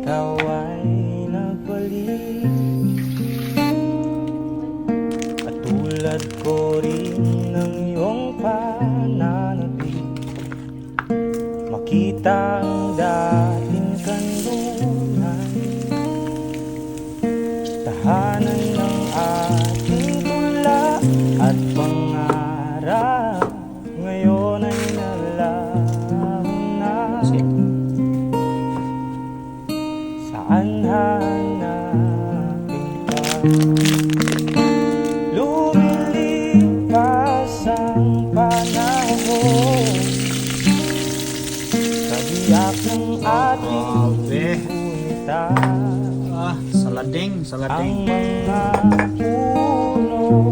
ikaw ay nagbalik. At tulad ko rin ng iyong pananabik, makita ang dating kanlungan, tahanan ng ating tula at pangarap. Ngayon ay nalaho na. Saan hanapin ka? Lumilipas ang panahon, kabiyak ng ating gunita. Salading, salading. Ang mga puno